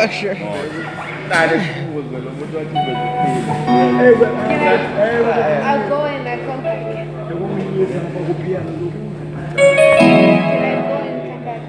是。带着裤子了，我说这个。I'll go and I come back. Eu vou me ir, eu vou copiar. Can I go and come back?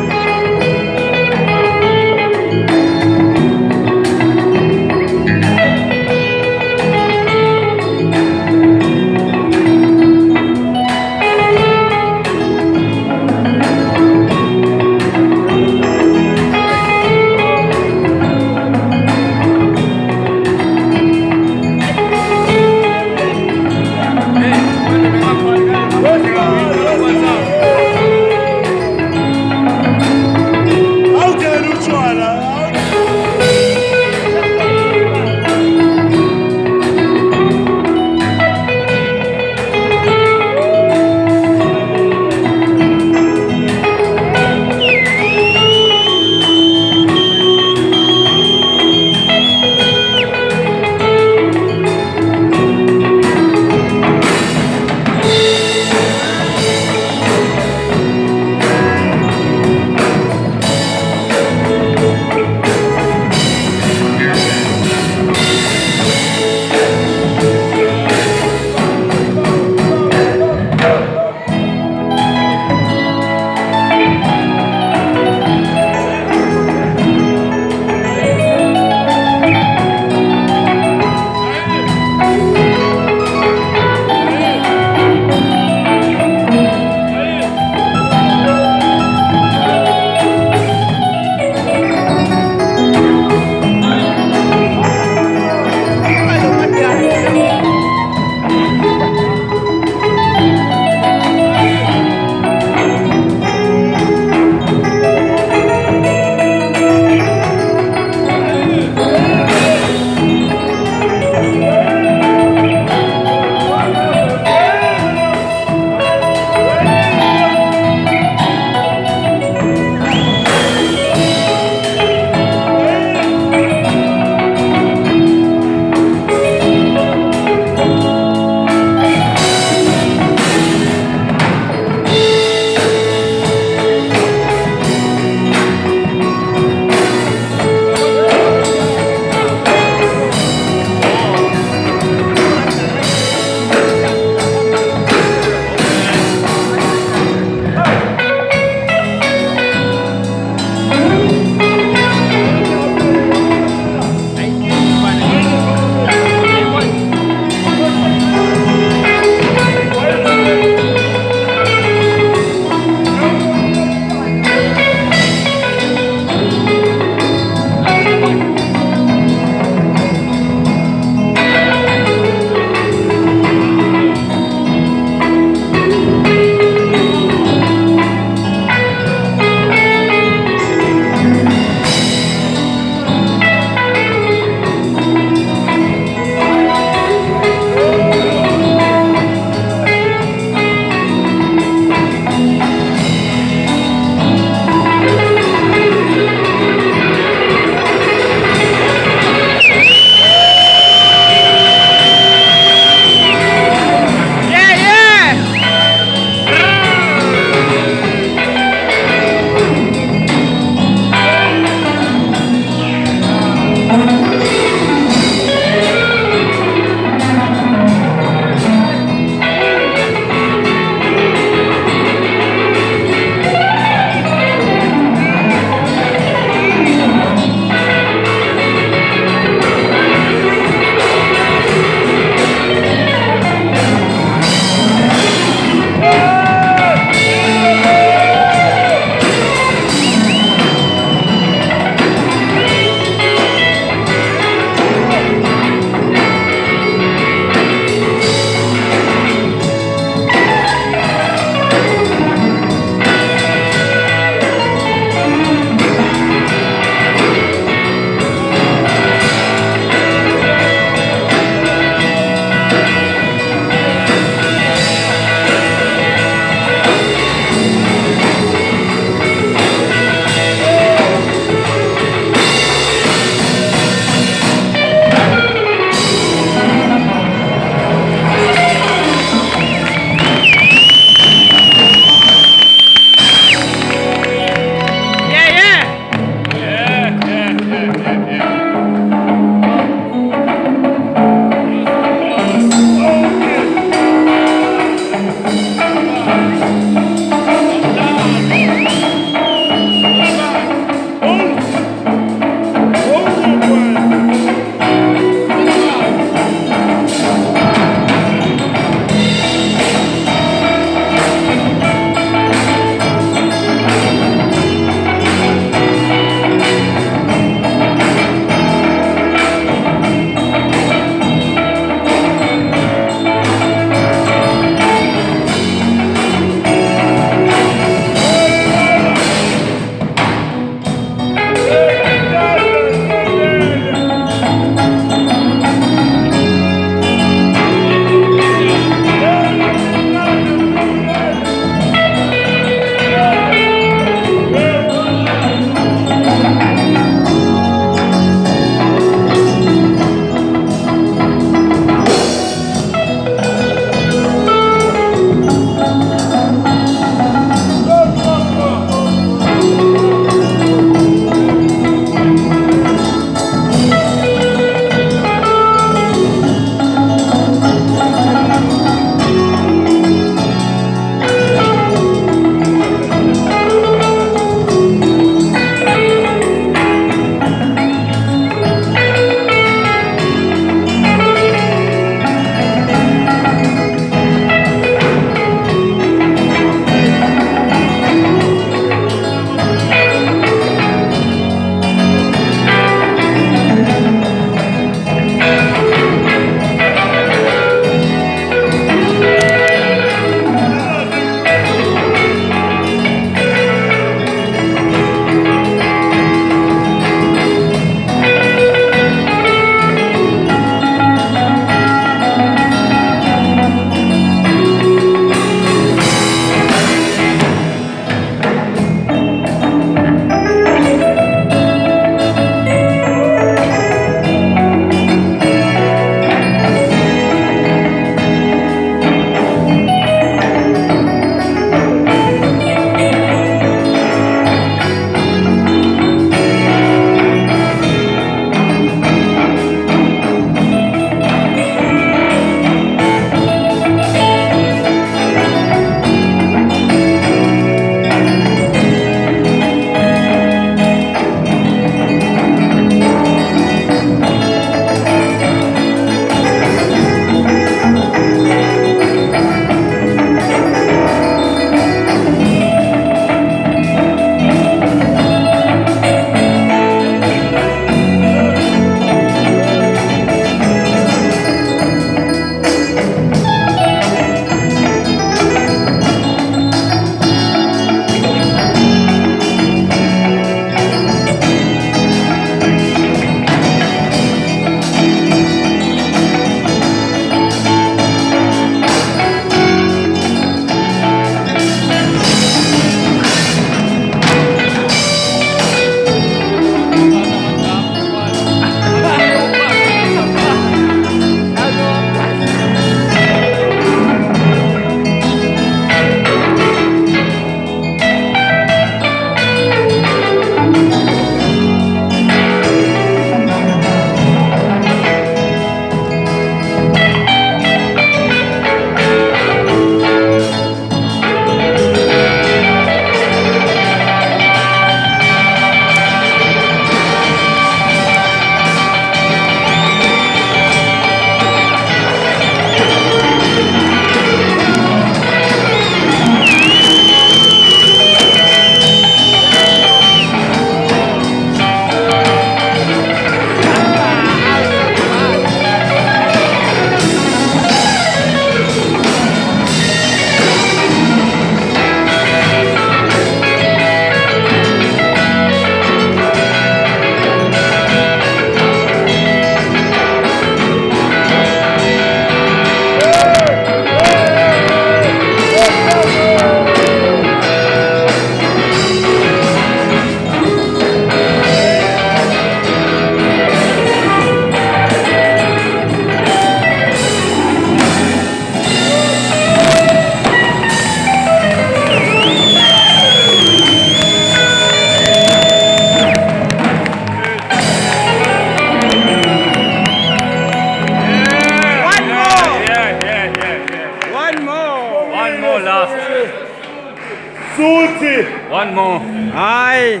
Suthi. One more. Hayi.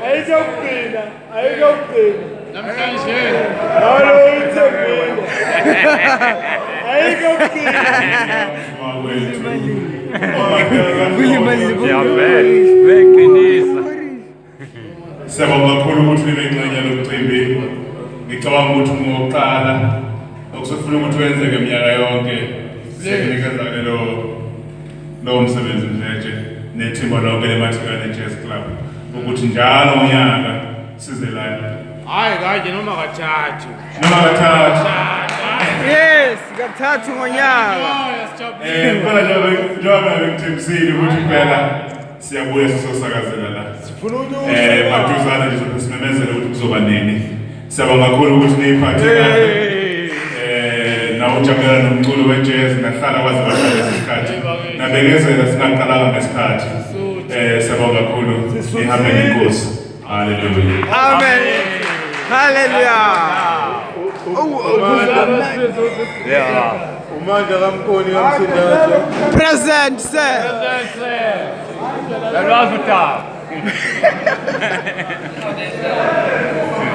Ayizokugcina. Ayizokugcina. Namhlanje. Halo uthembile. Ayizokugcina. Beqinisa. Siyabonga kakhulu ukuthi nibe ingxenye lomcimbi. Ngicabanga ukuthi ngokuqala okusifuna ukuthi wenzeke iminyaka yonke siyanikezana lo msebenzi nje nethimba lonke leMathekane Jazz Club ukuthi njalo ngonyaka size la. Hayi kanje noma kathathu. Noma kathathu. Yes, kathathu ngonyaka. Phela njengoba ngikuthembisile ukuthi phela siyabuya sizosakazela la. Sifuna ukuthi Maduzane nje sokusimemezela ukuthi kuzoba nini. Siyabonga kakhulu ukuthi niyiphathe kahle. Nawo ujabulela nomculo wejazz nahlala kwaze kwashala isikhathi. Nabekezela singaqalanga ngesikhathi. Siyabonga kakhulu. Nihambe nenkosi. Hallelujah. Amen. Hallelujah. Yeah. umandla kaMkhoni kamsindazo. Present, sir. That was the top.